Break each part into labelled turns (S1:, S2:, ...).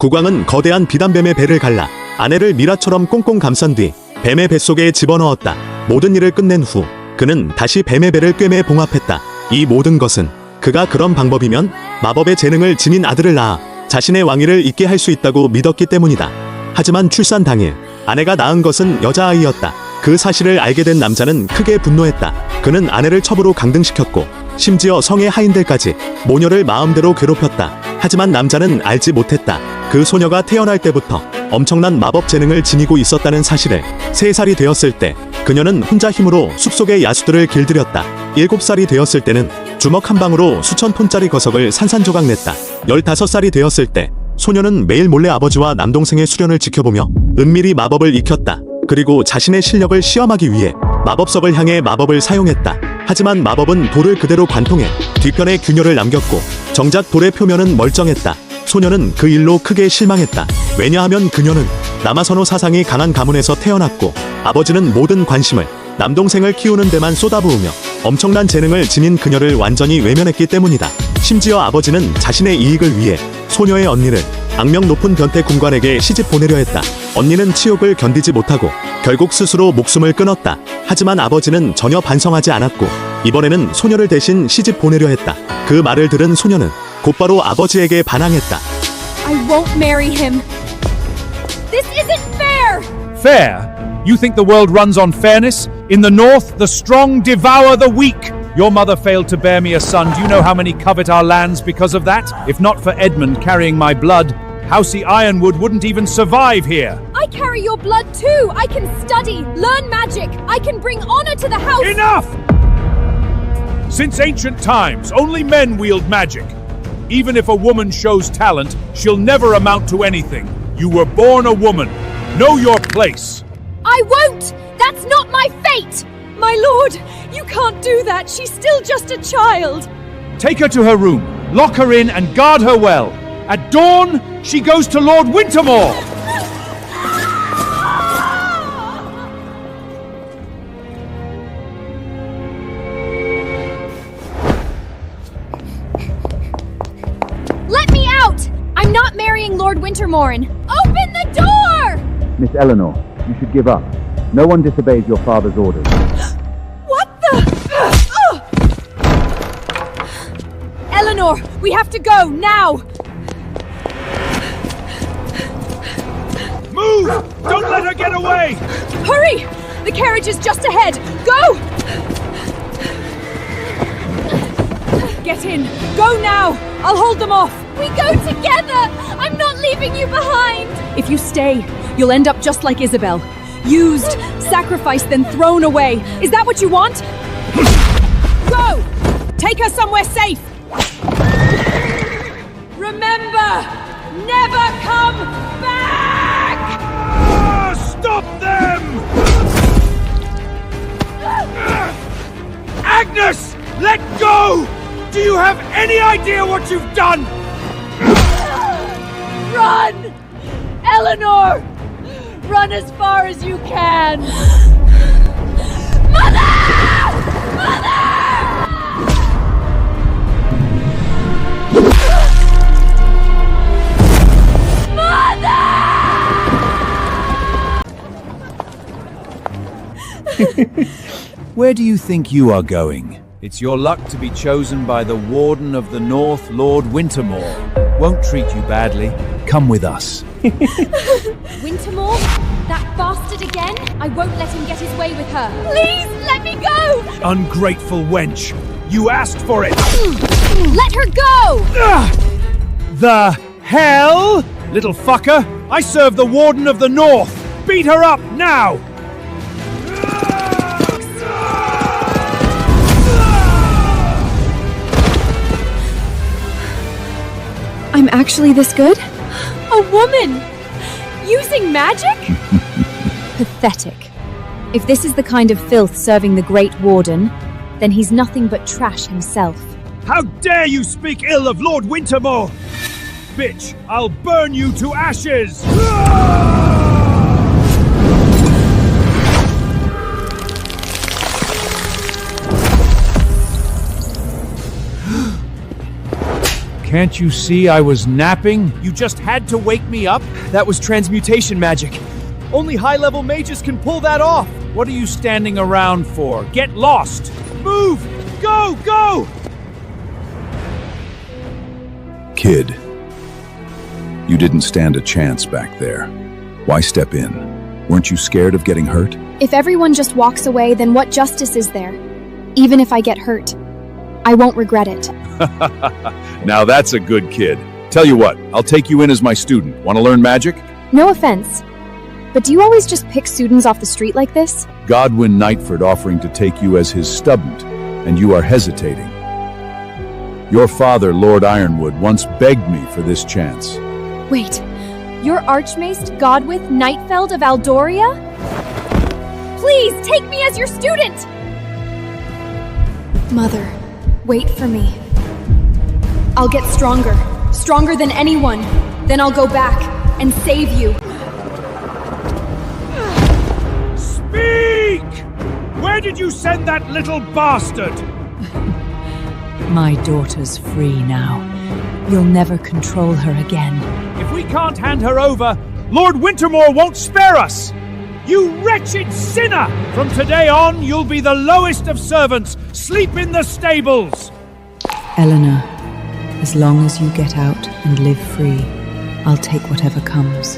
S1: 국왕은 거대한 비단뱀의 배를 갈라 아내를 미라처럼 꽁꽁 감싼 뒤 뱀의 뱃속에 집어넣었다. 모든 일을 끝낸 후 그는 다시 뱀의 배를 꿰매 봉합했다. 이 모든 것은 그가 그런 방법이면 마법의 재능을 지닌 아들을 낳아 자신의 왕위를 잇게 할 수 있다고 믿었기 때문이다. 하지만 출산 당일 아내가 낳은 것은 여자아이였다. 그 사실을 알게 된 남자는 크게 분노했다. 그는 아내를 첩으로 강등시켰고 심지어 성의 하인들까지 모녀를 마음대로 괴롭혔다. 하지만 남자는 알지 못했다. 그 소녀가 태어날 때부터 엄청난 마법 재능을 지니고 있었다는 사실을. 3살이 되었을 때 그녀는 혼자 힘으로 숲속의 야수들을 길들였다. 7살이 되었을 때는 주먹 한 방으로 수천 톤짜리 거석을 산산조각 냈다. 15살이 되었을 때 소녀는 매일 몰래 아버지와 남동생의 수련을 지켜보며 은밀히 마법을 익혔다. 그리고 자신의 실력을 시험하기 위해 마법석을 향해 마법을 사용했다. 하지만 마법은 돌을 그대로 관통해 뒤편에 균열을 남겼고 정작 돌의 표면은 멀쩡했다. 소녀는 그 일로 크게 실망했다. 왜냐하면 그녀는 남아선호 사상이 강한 가문에서 태어났고 아버지는 모든 관심을 남동생을 키우는 데만 쏟아부으며 엄청난 재능을 지닌 그녀를 완전히 외면했기 때문이다. 심지어 아버지는 자신의 이익을 위해 소녀의 언니를 악명 높은 변태 군관에게 시집 보내려 했다. 언니는 치욕을 견디지 못하고 결국 스스로 목숨을 끊었다. 하지만 아버지는 전혀 반성하지 않았고 이번에는 소녀를 대신 시집 보내려 했다. 그 말을 들은 소녀는 곧바로 아버지에게 반항했다.
S2: I won't marry him. This isn't fair.
S3: Fair? You think the world runs on fairness? In the north, the strong devour the weak. Your mother failed to bear me a son. Do you know how many covet our lands because of that? If not for Edmund carrying my blood, Housey Ironwood wouldn't even survive here.
S2: I carry your blood too. I can study, learn magic. I can bring honor to the house.
S3: Enough! Since ancient times, only men wield magic. Even if a woman shows talent, she'll never amount to anything. You were born a woman. Know your place.
S2: I won't. That's not my fate. My lord, you can't do that. She's still just a child.
S3: Take her to her room, lock her in, and guard her well. At dawn, she goes to Lord Wintermore.
S2: Let me out! I'm not marrying Lord Wintermore. Open the door!
S4: Miss Eleanor, you should give up. No one disobeys your father's orders.
S2: What the? Eleanor, we have to go now.
S3: Move! Don't let her get away!
S2: Hurry! The carriage is just ahead. Go! Get in. Go now. I'll hold them off. We go together. I'm not leaving you behind. If you stay, you'll end up just like Isabel. Used, sacrificed, then thrown away. Is that what you want? Go! Take her somewhere safe. Remember, never come back!
S3: Stop them! Agnes! Let go! Do you have any idea what you've done?
S2: Run! Eleanor! Run as far as you can! Mother! Mother!
S3: Where do you think you are going? It's your luck to be chosen by the Warden of the North, Lord Wintermore. Won't treat you badly. Come with us.
S2: Wintermore? That bastard again? I won't let him get his way with her. Please, let me go!
S3: Ungrateful wench. You asked for it.
S2: Let her go!
S3: The hell? Little fucker, I serve the Warden of the North. Beat her up now!
S2: I'm actually this good? A woman! Using magic? Pathetic. If this is the kind of filth serving the Great Warden, then he's nothing but trash himself.
S3: How dare you speak ill of Lord Wintermore! Bitch, I'll burn you to ashes! Can't you see I was napping? You just had to wake me up?
S5: That was transmutation magic. Only high-level mages can pull that off.
S3: What are you standing around for? Get lost! Move! Go! Go!
S6: Kid, you didn't stand a chance back there. Why step in? Weren't you scared of getting hurt?
S7: If everyone just walks away, then what justice is there? Even if I get hurt, I won't regret it.
S6: Now that's a good kid. Tell you what, I'll take you in as my student. Want to learn magic?
S7: No offense, but do you always just pick students off the street like this?
S6: Godwin Knightford offering to take you as his student, and you are hesitating. Your father, Lord Ironwood, once begged me for this chance.
S7: Wait, you're Archmace Godwith Nightfeld of Aldoria? Please, take me as your student! Mother, wait for me. I'll get stronger, stronger than anyone. Then I'll go back and save you.
S3: Speak! Where did you send that little bastard?
S2: My daughter's free now. You'll never control her again.
S3: If we can't hand her over, Lord Wintermore won't spare us! You wretched sinner! From today on, you'll be the lowest of servants. Sleep in the stables!
S2: Eleanor, as long as you get out and live free, I'll take whatever comes.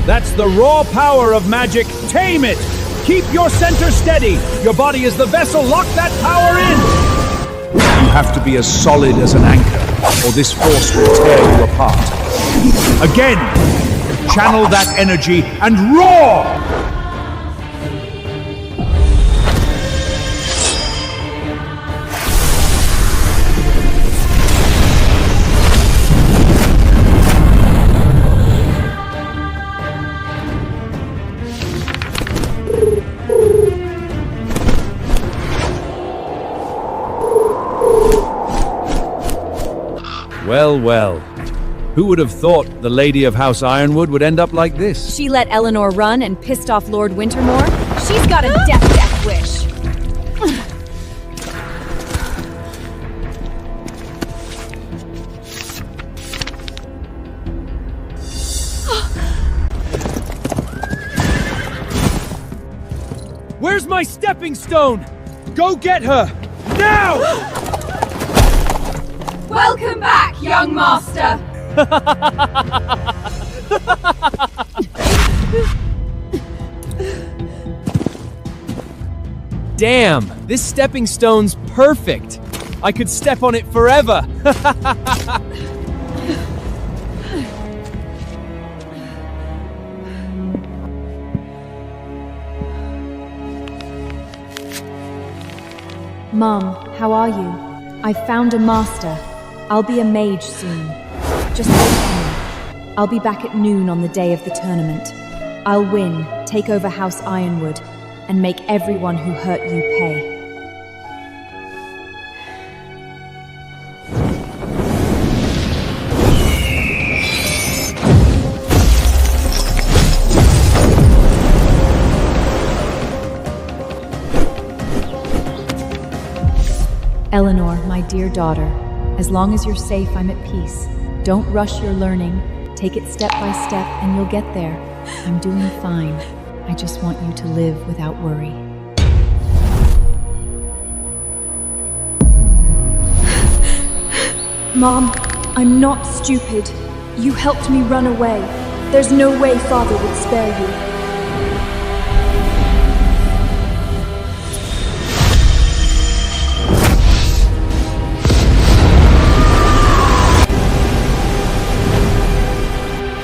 S3: That's the raw power of magic. Tame it! Keep your center steady. Your body is the vessel. Lock that power in! You have to be as solid as an anchor, or this force will tear you apart. Again! Channel that energy and roar! Well, well. Who would have thought the Lady of House Ironwood would end up like this?
S2: She let Eleanor run and pissed off Lord Wintermore. She's got a death wish.
S5: Where's my stepping stone? Go get her! Now!
S2: Welcome back, young master.
S5: Damn, this stepping stone's perfect. I could step on it forever.
S7: Mom, how are you? I found a master. I'll be a mage soon. Just wait for me. I'll be back at noon on the day of the tournament. I'll win, take over House Ironwood, and make everyone who hurt you pay. Eleanor, my dear daughter, as long as you're safe, I'm at peace. Don't rush your learning. Take it step by step and you'll get there. I'm doing fine. I just want you to live without worry. Mom, I'm not stupid. You helped me run away. There's no way Father would spare you.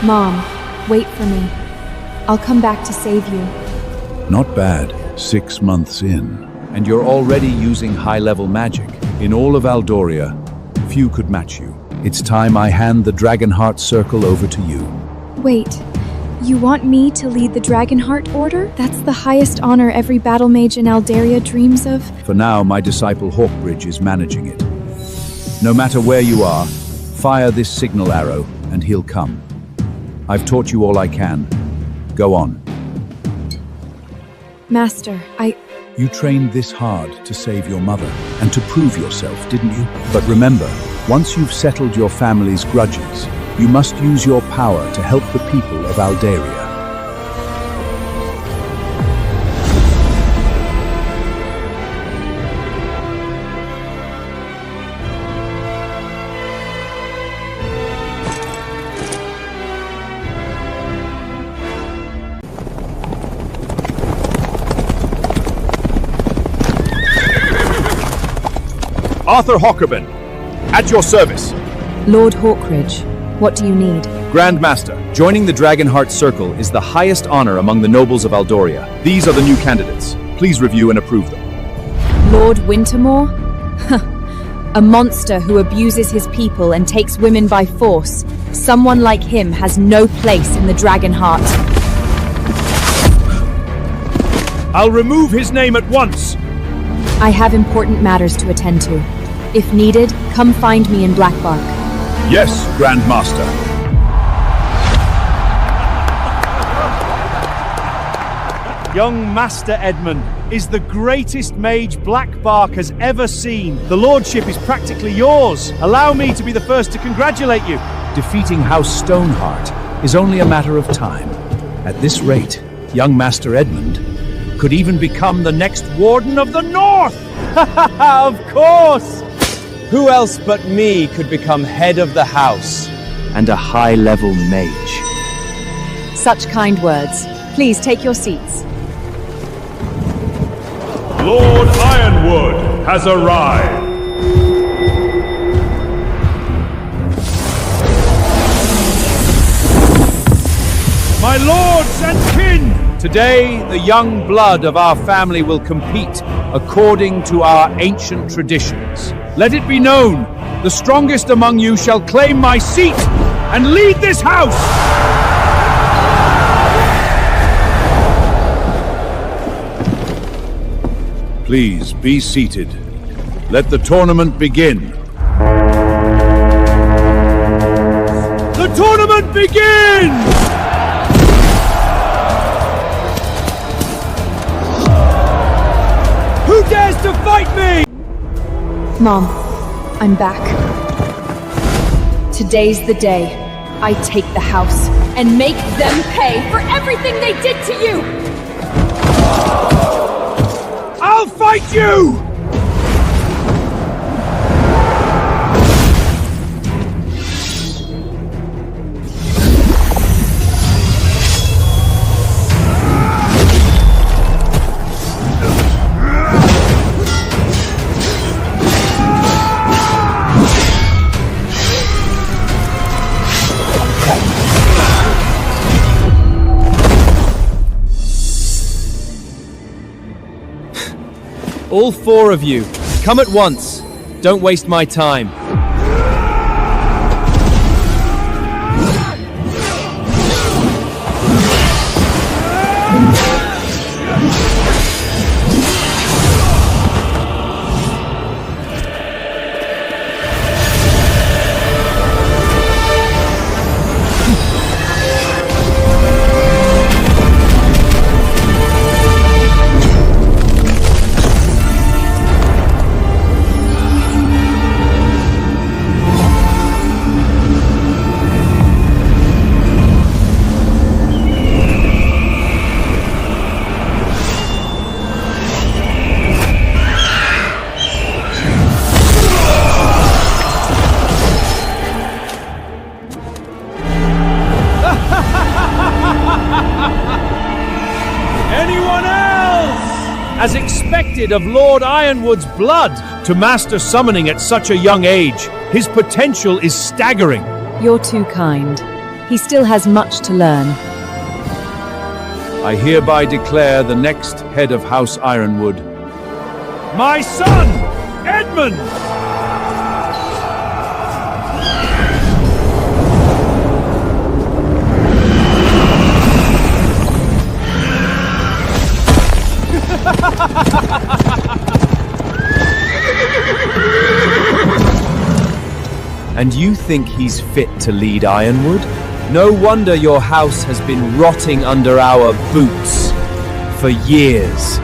S7: Mom, wait for me. I'll come back to save you.
S6: Not bad. 6 months in.
S3: And you're already using high-level magic. In all of Aldoria, few could match you.
S6: It's time I hand the Dragonheart Circle over to you.
S7: Wait, you want me to lead the Dragonheart Order? That's the highest honor every battle mage in Aldaria dreams of.
S6: For now, my disciple Hawkbridge is managing it. No matter where you are, fire this signal arrow and he'll come. I've taught you all I can. Go on.
S7: Master,
S6: You trained this hard to save your mother and to prove yourself, didn't you? But remember, once you've settled your family's grudges, you must use your power to help the people of Aldaria.
S3: Arthur Hockerman, at your service.
S7: Lord Hawkridge, what do you need?
S5: Grand Master, joining the Dragonheart Circle is the highest honor among the nobles of Aldoria.
S3: These are the new candidates. Please review and approve them.
S7: Lord Wintermore? A monster who abuses his people and takes women by force. Someone like him has no place in the Dragonheart.
S3: I'll remove his name at once.
S7: I have important matters to attend to. If needed, come find me in Blackbark.
S3: Yes, Grand Master. Young Master Edmund is the greatest mage Blackbark has ever seen. The lordship is practically yours. Allow me to be the first to congratulate you.
S6: Defeating House Stoneheart is only a matter of time. At this rate, young Master Edmund could even become the next Warden of the North!
S5: Of course! Who else but me could become head of the house?
S4: And a high-level mage.
S7: Such kind words. Please take your seats.
S3: Lord Ironwood has arrived. My lords and kin! Today, the young blood of our family will compete according to our ancient traditions. Let it be known, the strongest among you shall claim my seat and lead this house!
S6: Please be seated. Let the tournament begin.
S3: The tournament begins! Who dares to fight me?
S7: Mom, I'm back. Today's the day. I take the house
S2: And make them pay for everything they did to you!
S3: I'll fight you!
S5: All four of you, come at once. Don't waste my time.
S3: Anyone else? As expected of Lord Ironwood's blood, to master summoning at such a young age, his potential is staggering.
S7: You're too kind. He still has much to learn.
S6: I hereby declare the next head of House Ironwood.
S3: My son, Edmund!
S5: And you think he's fit to lead Ironwood? No wonder your house has been rotting under our boots.
S3: for years.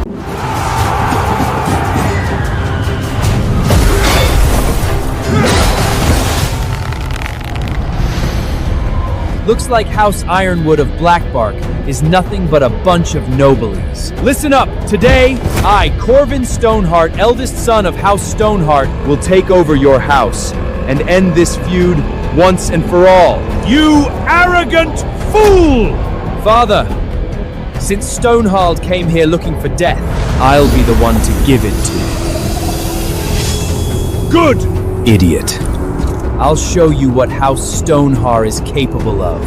S3: Looks like House Ironwood of Blackbark is nothing but a bunch of noblies. Listen up! Today, I, Corvin Stoneheart, eldest son of House Stoneheart, will take over your house and end this feud once and for all. You arrogant fool!
S5: Father, since Stoneheart came here looking for death, I'll be the one to give it to him.
S3: Good!
S5: Idiot. I'll show you what House Stoneheart is capable of.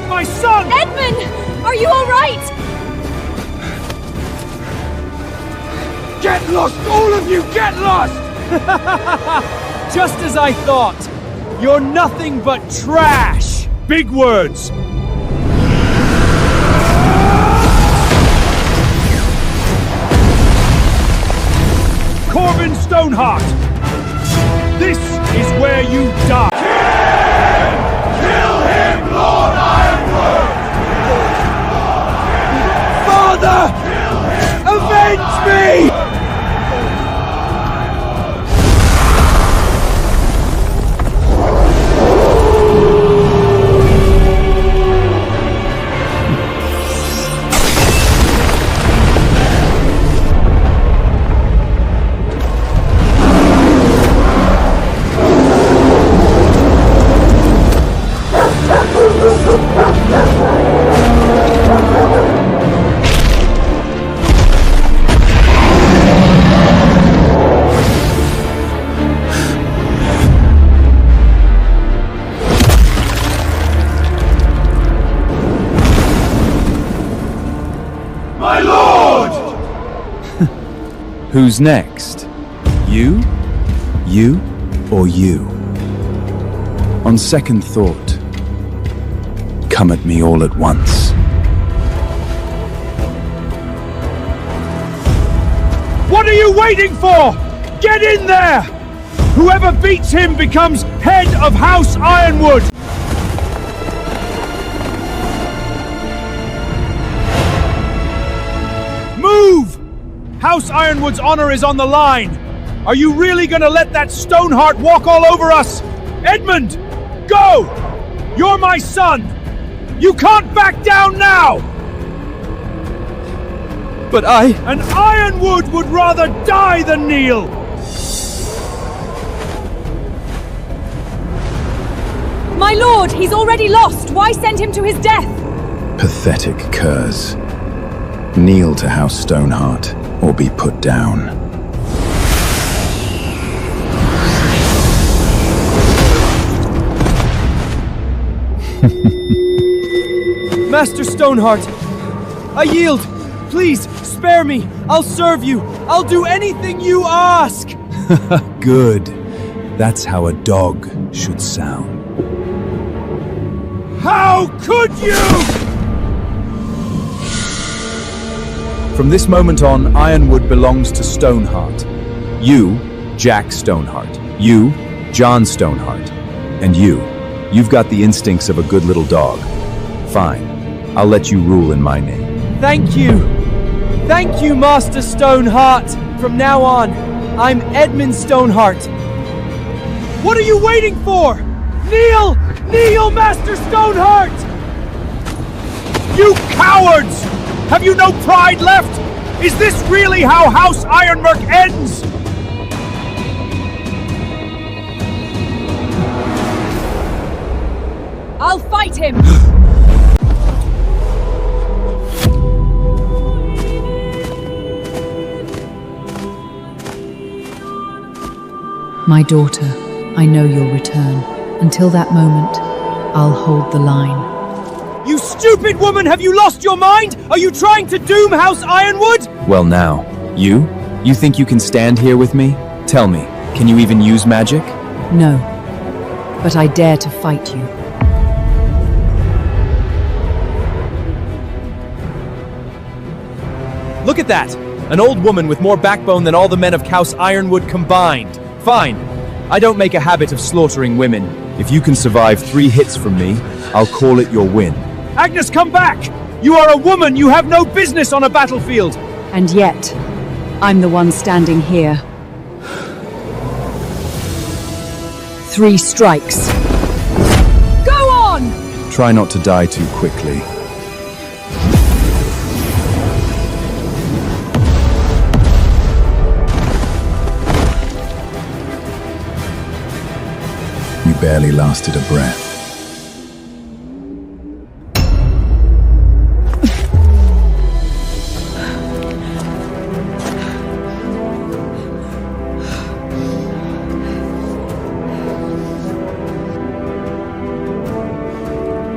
S3: My son!
S2: Edmund! Are you alright?
S3: Get lost, all of you! Get lost!
S5: Just as I thought. You're nothing but trash.
S3: Big words! Corvin Stoneheart! This is where you die!
S8: Kill him, Lord Ironwood!
S5: Father! Avenge me!
S8: My lord!
S6: Who's next? You, or you? On second thought, come at me all at once.
S3: What are you waiting for? Get in there! Whoever beats him becomes head of House Ironwood! Move! House Ironwood's honor is on the line! Are you really gonna let that Stoneheart walk all over us? Edmund! Go! You're my son! You can't back down now!
S5: But I...
S3: An Ironwood would rather die than kneel!
S2: My lord, he's already lost. Why send him to his death?
S6: Pathetic curs. Kneel to House Stoneheart, or be put down.
S5: Master Stoneheart! I yield! Please, spare me! I'll serve you! I'll do anything you ask!
S6: Good. That's how a dog should sound.
S3: How could you?
S6: From this moment on, Ironwood belongs to Stoneheart. You, Jack Stoneheart. You, John Stoneheart. And you've got the instincts of a good little dog. Fine. I'll let you rule in my name.
S5: Thank you! Thank you, Master Stoneheart! From now on, I'm Edmund Stoneheart.
S3: What are you waiting for? Kneel! Kneel, Master Stoneheart! You cowards! Have you no pride left? Is this really how House Ironmerk ends?
S2: I'll fight him!
S7: My daughter, I know you'll return. Until that moment, I'll hold the line.
S5: You stupid woman, have you lost your mind? Are you trying to doom House Ironwood?
S9: Well now, you? You think you can stand here with me? Tell me, can you even use magic?
S7: No, but I dare to fight you.
S5: Look at that! An old woman with more backbone than all the men of House Ironwood combined. Fine. I don't make a habit of slaughtering women.
S9: If you can survive 3 hits from me, I'll call it your win.
S3: Agnes, come back! You are a woman, you have no business on a battlefield!
S7: And yet, I'm the one standing here. 3 strikes.
S2: Go on!
S6: Try not to die too quickly. You barely lasted a breath.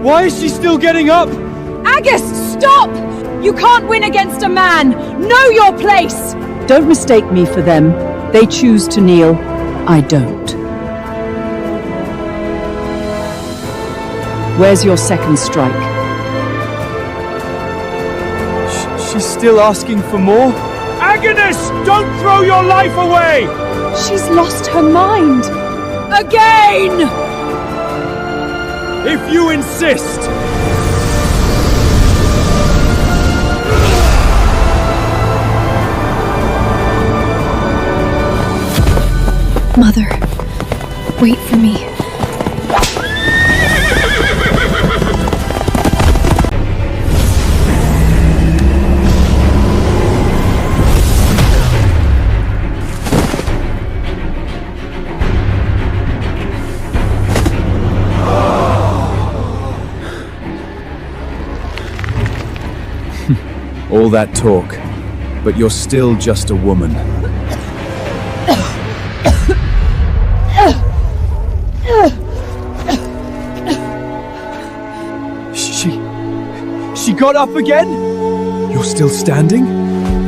S5: Why is she still getting up?
S2: Agus, stop! You can't win against a man! Know your place!
S7: Don't mistake me for them. They choose to kneel. I don't. Where's your second strike?
S5: She's still asking for more?
S3: Agnes, don't throw your life away!
S2: She's lost her mind! Again!
S3: If you insist!
S2: Mother, wait for me.
S6: All that talk, but you're still just a woman.
S5: She got up again? You're still standing?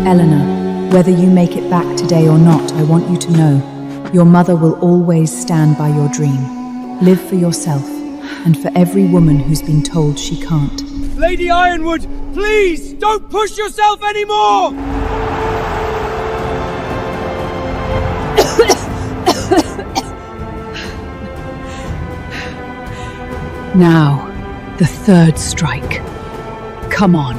S7: Eleanor, whether you make it back today or not, I want you to know your mother will always stand by your dream. Live for yourself, and for every woman who's been told she can't.
S5: Lady Ironwood, please, don't push yourself anymore!
S7: Now, the third strike. Come on.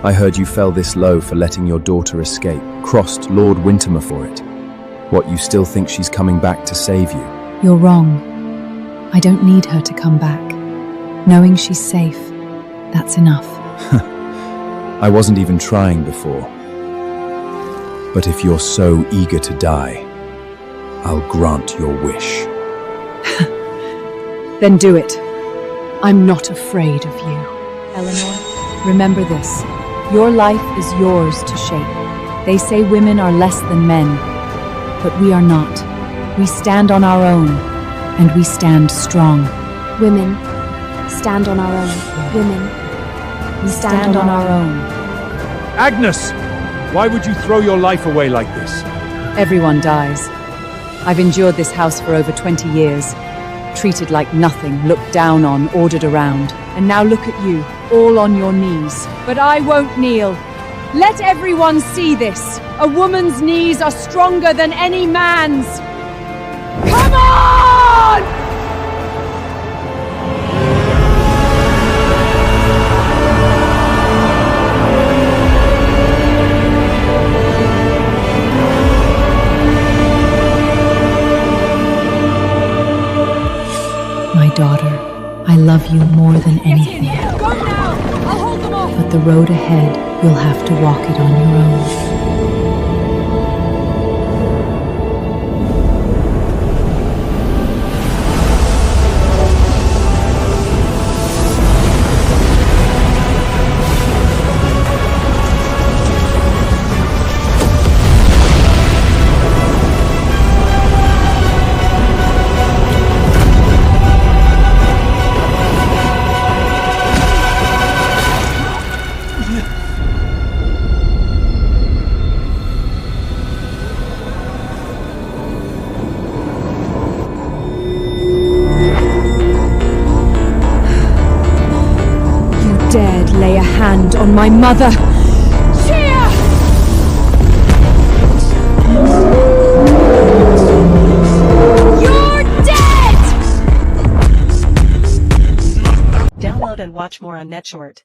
S6: I heard you fell this low for letting your daughter escape, crossed Lord Wintermer for it. What, you still think she's coming back to save you?
S7: You're wrong. I don't need her to come back. Knowing she's safe, that's enough.
S6: I wasn't even trying before. But if you're so eager to die, I'll grant your wish.
S7: Then do it. I'm not afraid of you. Eleanor, remember this. Your life is yours to shape. They say women are less than men, but we are not. We stand on our own, and we stand strong.
S10: Women stand on our own. Women, we stand on our own.
S3: Agnes, why would you throw your life away like this?
S7: Everyone dies. I've endured this house for over 20 years. Treated like nothing, looked down on, ordered around. And now look at you, all on your knees.
S2: But I won't kneel. Let everyone see this. A woman's knees are stronger than any man's. Come on!
S7: My daughter, I love you more than anything.
S2: Go now! I'll hold them off!
S7: But But the road ahead, you'll have to walk it on your own. Dared lay a hand on my mother. Cheer! You're dead!
S11: Download and watch more on NetShort.